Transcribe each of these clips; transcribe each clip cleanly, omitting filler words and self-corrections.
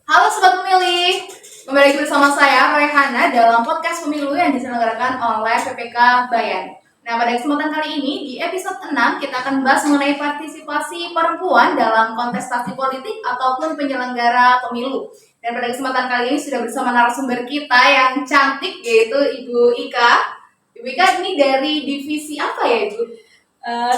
Halo Sobat Pemilih, kembali lagi bersama saya Raihana dalam podcast pemilu yang diselenggarakan oleh PPK Bayan. Nah, pada kesempatan kali ini di episode 6 kita akan membahas mengenai partisipasi perempuan dalam kontestasi politik ataupun penyelenggara pemilu. Dan pada kesempatan kali ini sudah bersama narasumber kita yang cantik yaitu Ibu Ika. Ibu Ika ini dari divisi apa ya Ibu?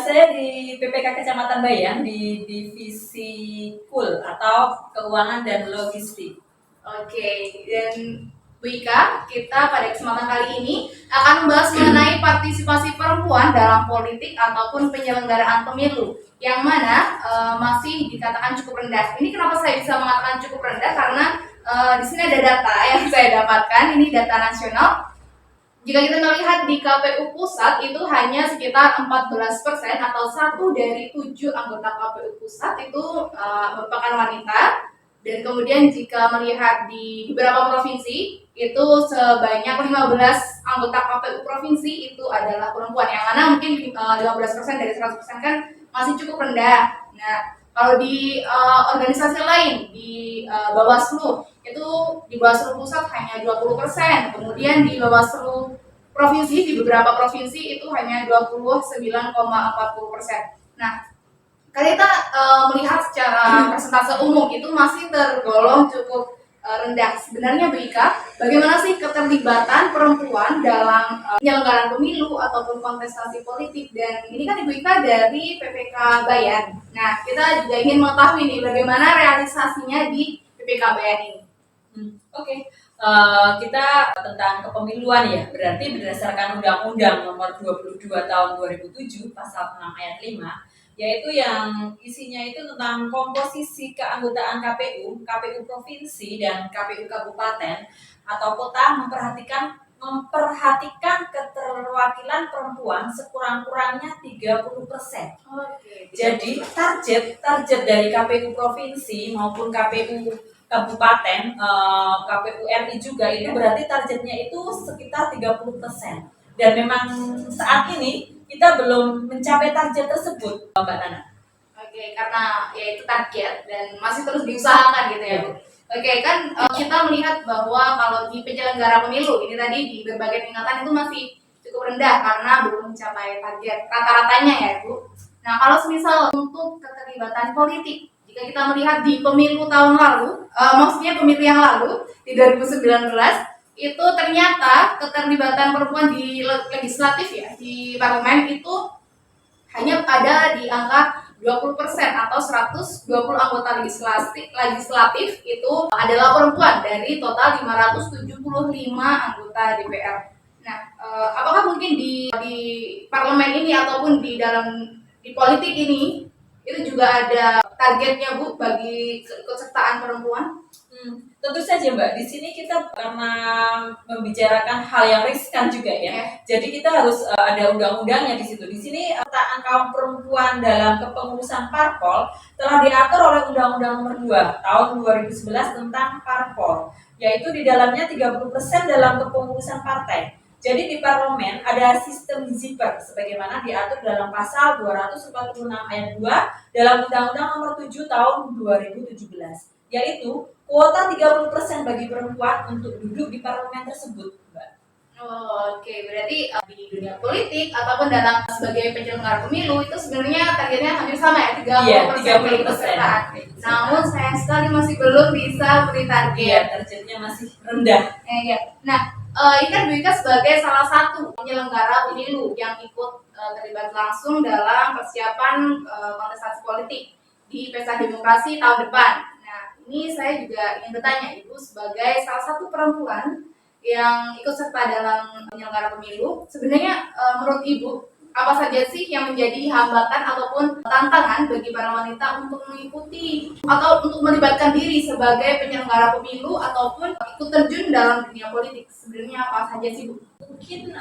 Saya di PPK Kecamatan Bayan di divisi KUL atau Keuangan dan Logistik. Oke, dan Bu Ika, kita pada kesempatan kali ini akan membahas mengenai partisipasi perempuan dalam politik ataupun penyelenggaraan pemilu, yang mana masih dikatakan cukup rendah. Ini kenapa saya bisa mengatakan cukup rendah? Karena di sini ada data yang saya dapatkan, ini data nasional. Jika kita melihat di KPU pusat itu hanya sekitar 14% atau 1 dari 7 anggota KPU pusat itu merupakan wanita. Dan kemudian jika melihat di beberapa provinsi itu sebanyak 15 anggota KPU provinsi itu adalah perempuan, yang mana mungkin 15% dari 100% kan masih cukup rendah. Nah, kalau di organisasi lain di Bawaslu itu di Bawaslu pusat hanya 20%, kemudian di Bawaslu provinsi di beberapa provinsi itu hanya 29,40%. Nah, kalau kita melihat secara persentase umum itu masih tergolong cukup rendah. Sebenarnya Bu Ika, bagaimana sih keterlibatan perempuan dalam penyelenggaraan pemilu ataupun kontestasi politik? Dan ini kan Ibu Ika dari PPK Bayan. Nah, kita juga ingin mengetahui nih bagaimana realisasinya di PPK Bayan ini. Oke. Kita tentang kepemiluan ya, berarti berdasarkan Undang-Undang Nomor 22 Tahun 2007 Pasal 6 Ayat 5, yaitu yang isinya itu tentang komposisi keanggotaan KPU, KPU provinsi dan KPU kabupaten atau kota memperhatikan keterwakilan perempuan sekurang-kurangnya 30%. Jadi target dari KPU provinsi maupun KPU kabupaten, KPU RI juga itu berarti targetnya itu sekitar 30%. Dan memang saat ini kita belum mencapai target tersebut, Mbak Nana. Oke, karena ya itu target dan masih terus diusahakan gitu ya Bu. Oke, kan kita melihat bahwa kalau di penyelenggara pemilu ini tadi di berbagai tingkatan itu masih cukup rendah karena belum mencapai target rata-ratanya ya Bu. Nah, kalau semisal untuk keterlibatan politik, jika kita melihat di pemilu tahun lalu, maksudnya pemilu yang lalu di 2019 itu ternyata keterlibatan perempuan di legislatif ya di parlemen itu hanya ada di angka 20% atau 120 anggota legislatif itu adalah perempuan dari total 575 anggota DPR. Nah, apakah mungkin di parlemen ini ataupun di politik ini itu juga ada targetnya Bu bagi keikutsertaan perempuan? Tentu saja Mbak, di sini kita karena membicarakan hal yang riskan juga ya. Jadi kita harus ada undang-undangnya di situ. Di sini pemetaan kaum perempuan dalam kepengurusan parpol telah diatur oleh Undang-Undang Nomor 2 Tahun 2011 tentang parpol, yaitu di dalamnya 30% dalam kepengurusan partai. Jadi di parlemen ada sistem zipper sebagaimana diatur dalam pasal 246 ayat 2 dalam Undang-Undang Nomor 7 Tahun 2017, yaitu kuota 30% bagi perempuan untuk duduk di parlemen tersebut, Mbak. Oke, berarti di dunia politik ataupun dalam sebagai penyelenggara pemilu itu sebenarnya targetnya hampir sama ya, 30% pesertaan. Namun sayang sekali masih belum bisa beri target. Iya, targetnya masih rendah. Nah, ini kan Bu Ika sebagai salah satu penyelenggara pemilu yang ikut terlibat langsung dalam persiapan kontestasi politik di Pesta Demokrasi tahun depan. Nah, ini saya juga ingin bertanya Ibu sebagai salah satu perempuan yang ikut serta dalam penyelenggara pemilu, sebenarnya menurut Ibu apa saja sih yang menjadi hambatan ataupun tantangan bagi para wanita untuk mengikuti atau untuk melibatkan diri sebagai penyelenggara pemilu ataupun ikut terjun dalam dunia politik? Sebenarnya apa saja sih Bu? Mungkin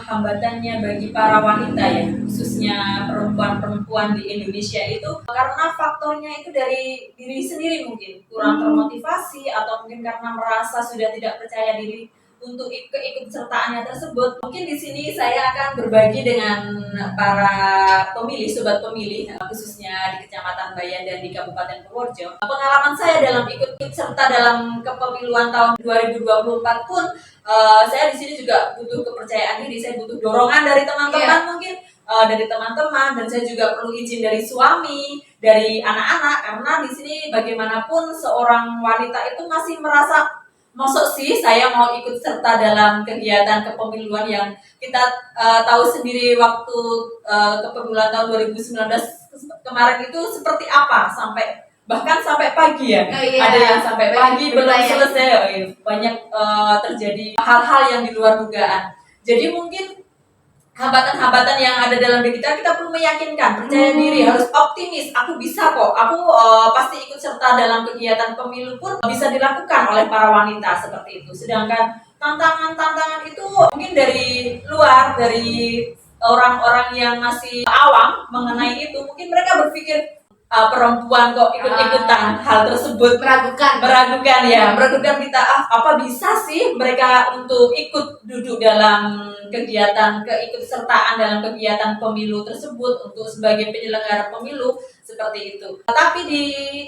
hambatannya bagi para wanita ya, khususnya perempuan-perempuan di Indonesia itu karena faktornya itu dari diri sendiri, mungkin kurang termotivasi atau mungkin karena merasa sudah tidak percaya diri untuk keikutsertaannya tersebut. Mungkin di sini saya akan berbagi dengan para pemilih, sobat pemilih, khususnya di Kecamatan Bayan dan di Kabupaten Purworejo. Pengalaman saya dalam ikut serta dalam kepemiluan tahun 2024 pun, saya di sini juga butuh kepercayaan diri, saya butuh dorongan dari teman-teman mungkin. Dari teman-teman, dan saya juga perlu izin dari suami, dari anak-anak, karena di sini bagaimanapun seorang wanita itu masih merasa, masuk sih saya mau ikut serta dalam kegiatan kepemiluan yang kita tahu sendiri waktu kepemiluan tahun 2019 kemarin itu seperti apa, bahkan sampai pagi ya. Ada yang sampai pagi belum selesai, banyak terjadi hal-hal yang di luar dugaan. Jadi mungkin hambatan-hambatan yang ada dalam diri kita perlu meyakinkan, percaya diri, harus optimis. Aku bisa kok, aku pasti ikut serta dalam kegiatan pemilu pun bisa dilakukan oleh para wanita seperti itu. Sedangkan tantangan-tantangan itu mungkin dari luar, dari orang-orang yang masih awam mengenai itu, mungkin mereka berpikir perempuan kok ikut-ikutan hal tersebut, meragukan kita, apa bisa sih mereka untuk ikut duduk dalam kegiatan keikutsertaan dalam kegiatan pemilu tersebut untuk sebagai penyelenggara pemilu seperti itu. Tapi di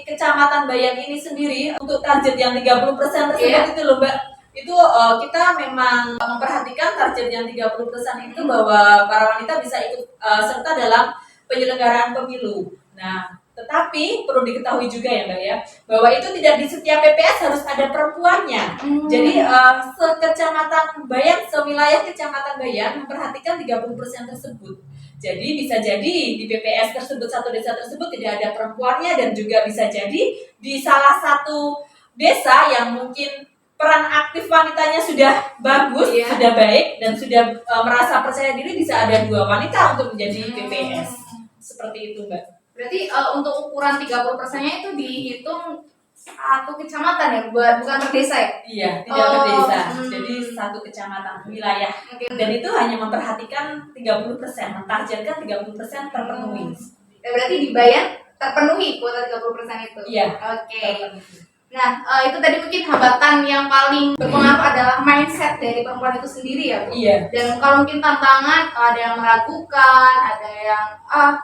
Kecamatan Bayan ini sendiri untuk target yang 30% tersebut itu loh Mbak, itu kita memang memperhatikan target yang 30% itu bahwa para wanita bisa ikut serta dalam penyelenggaraan pemilu. Nah, tetapi perlu diketahui juga ya Mbak ya, bahwa itu tidak di setiap PPS harus ada perempuannya. Jadi sekecamatan Bayan, sewilayah Kecamatan Bayan memperhatikan 30% tersebut. Jadi bisa jadi di PPS tersebut, satu desa tersebut tidak ada perempuannya, dan juga bisa jadi di salah satu desa yang mungkin peran aktif wanitanya sudah bagus, sudah baik, dan sudah merasa percaya diri, bisa ada 2 wanita untuk menjadi PPS. Seperti itu Mbak. Berarti untuk ukuran 30%-nya itu dihitung satu kecamatan ya, bukan per desa ya? Iya, tidak per desa. Jadi satu kecamatan, wilayah. Dan itu hanya memperhatikan 30%, mentargetkan 30% terpenuhi. Berarti di Bayan terpenuhi kuota 30% itu? Iya. Oke. Nah, itu tadi mungkin hambatan yang paling berpengaruh adalah mindset dari perempuan itu sendiri ya Bu? Iya. Dan kalau mungkin tantangan, ada yang meragukan, ada yang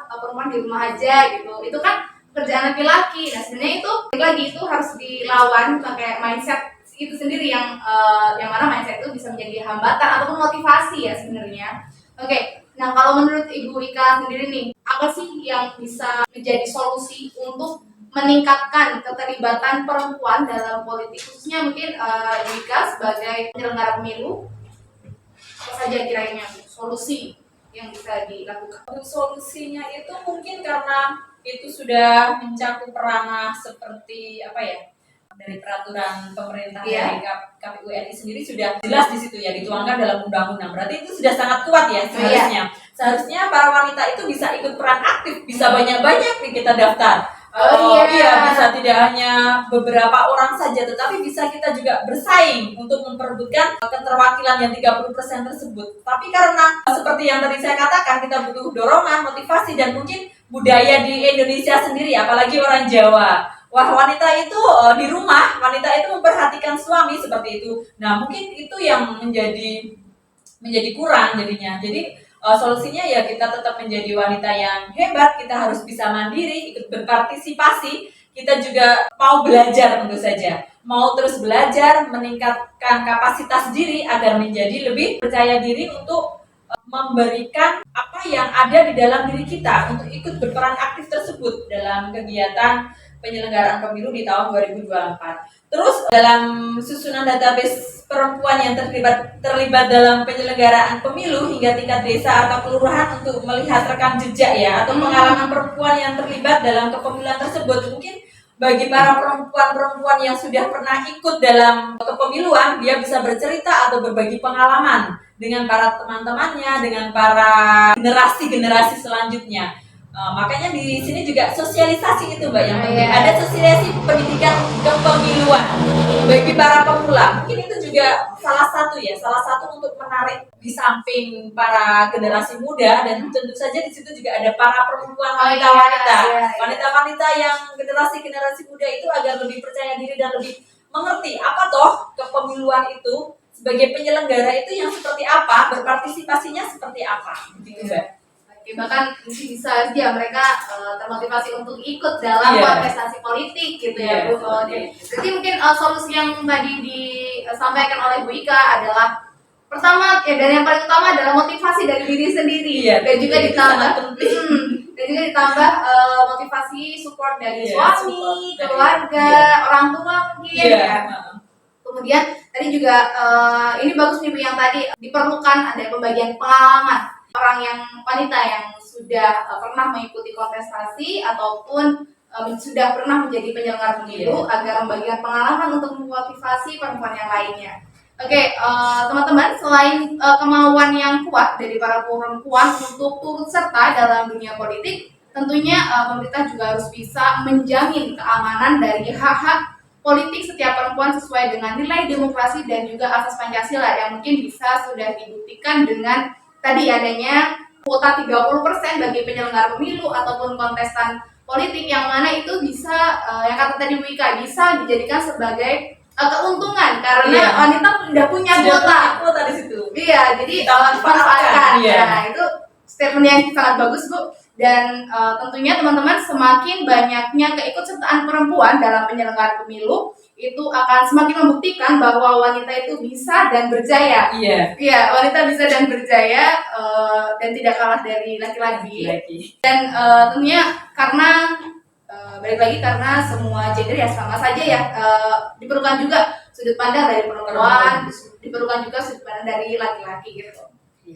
perempuan di rumah aja gitu, itu kan kerjaan laki-laki. Nah sebenarnya itu lagi itu harus dilawan pakai mindset itu sendiri yang mana mindset itu bisa menjadi hambatan ataupun motivasi ya sebenarnya. Oke. Nah kalau menurut Ibu Ika sendiri nih, apa sih yang bisa menjadi solusi untuk meningkatkan keterlibatan perempuan dalam politik, khususnya mungkin Ika sebagai penyelenggara pemilu, apa saja kiranya solusi yang bisa dilakukan? Solusinya itu mungkin karena itu sudah mencakup ranah seperti apa ya, dari peraturan pemerintah dari KPU RI sendiri sudah jelas di situ ya, dituangkan dalam undang-undang. Berarti itu sudah sangat kuat ya seharusnya. Seharusnya para wanita itu bisa ikut peran aktif, bisa banyak-banyak nih kita daftar. Iya, bisa tidak hanya beberapa orang saja, tetapi bisa kita juga bersaing untuk memperebutkan keterwakilan yang 30% tersebut. Tapi karena seperti yang tadi saya katakan, kita butuh dorongan, motivasi, dan mungkin budaya di Indonesia sendiri, apalagi orang Jawa. Wah, wanita itu di rumah, wanita itu memperhatikan suami seperti itu. Nah, mungkin itu yang menjadi kurang jadinya. Jadi solusinya ya kita tetap menjadi wanita yang hebat, kita harus bisa mandiri, ikut berpartisipasi, kita juga mau belajar tentu saja, mau terus belajar, meningkatkan kapasitas diri agar menjadi lebih percaya diri untuk memberikan apa yang ada di dalam diri kita untuk ikut berperan aktif tersebut dalam kegiatan penyelenggaraan pemilu di tahun 2024. Terus dalam susunan database perempuan yang terlibat dalam penyelenggaraan pemilu hingga tingkat desa atau kelurahan untuk melihat rekam jejak ya atau pengalaman perempuan yang terlibat dalam kepemiluan tersebut. Mungkin bagi para perempuan-perempuan yang sudah pernah ikut dalam kepemiluan, dia bisa bercerita atau berbagi pengalaman dengan para teman-temannya, dengan para generasi-generasi selanjutnya. Makanya di sini juga sosialisasi itu Mbak yang penting. Ada sosialisasi pendidikan kepemiluan bagi para pemula. Mungkin itu juga salah satu untuk menarik di samping para generasi muda, dan tentu saja di situ juga ada para perempuan wanita-wanita yang generasi muda itu agar lebih percaya diri dan lebih mengerti apa toh kepemiluan itu sebagai penyelenggara itu yang seperti apa, berpartisipasinya seperti apa, begitu Mbak. Oke, bahkan bisa aja mereka termotivasi untuk ikut dalam Iya. kontestasi politik gitu ya Bu. Iya, Oke. Jadi mungkin solusi yang tadi disampaikan oleh Bu Ika adalah pertama ya, dan yang paling utama adalah motivasi dari diri sendiri, Iya, dan juga itu ditambah sangat penting. dan juga ditambah motivasi support dari Iya, suami, support dari- keluarga, iya. orang tua mungkin Iya. ya. Kemudian tadi juga ini bagus nih Bu yang tadi diperlukan ada pembagian pengalaman orang yang wanita yang sudah pernah mengikuti kontestasi ataupun sudah pernah menjadi penyelenggara pemilu agar membagikan pengalaman untuk memotivasi perempuan yang lainnya. Oke, teman-teman, selain kemauan yang kuat dari para perempuan untuk turut serta dalam dunia politik, tentunya pemerintah juga harus bisa menjamin keamanan dari hak-hak politik setiap perempuan sesuai dengan nilai demokrasi dan juga asas Pancasila yang mungkin bisa sudah dibuktikan dengan tadi adanya kuota 30% bagi penyelenggara pemilu ataupun kontestan politik, yang mana itu bisa yang kata tadi Bu Ika bisa dijadikan sebagai keuntungan karena Iya. wanita sudah punya Sudah kuota. punya kuota di situ. Iya, jadi Kita manfaatkan, manfaatkan. iya. Nah, itu statement yang sangat bagus Bu. Dan tentunya teman-teman, semakin banyaknya keikutsertaan perempuan dalam penyelenggaraan pemilu itu akan semakin membuktikan bahwa wanita itu bisa dan berjaya. Iya. Iya, wanita bisa dan berjaya dan tidak kalah dari laki-laki. Lagi. Dan tentunya karena balik lagi karena semua gender ya sama saja ya, diperlukan juga sudut pandang dari perempuan, diperlukan juga sudut pandang dari laki-laki gitu.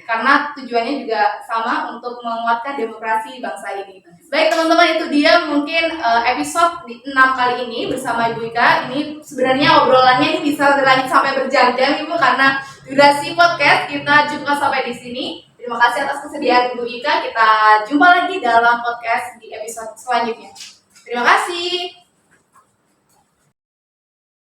Karena tujuannya juga sama untuk menguatkan demokrasi bangsa ini. Baik teman-teman, itu dia mungkin episode 6 kali ini bersama Ibu Ika. Ini sebenarnya obrolannya ini bisa berlanjut sampai berjam-jam Ibu, karena durasi podcast kita cukupkan sampai di sini. Terima kasih atas kesediaan Ibu Ika. Kita jumpa lagi dalam podcast di episode selanjutnya. Terima kasih.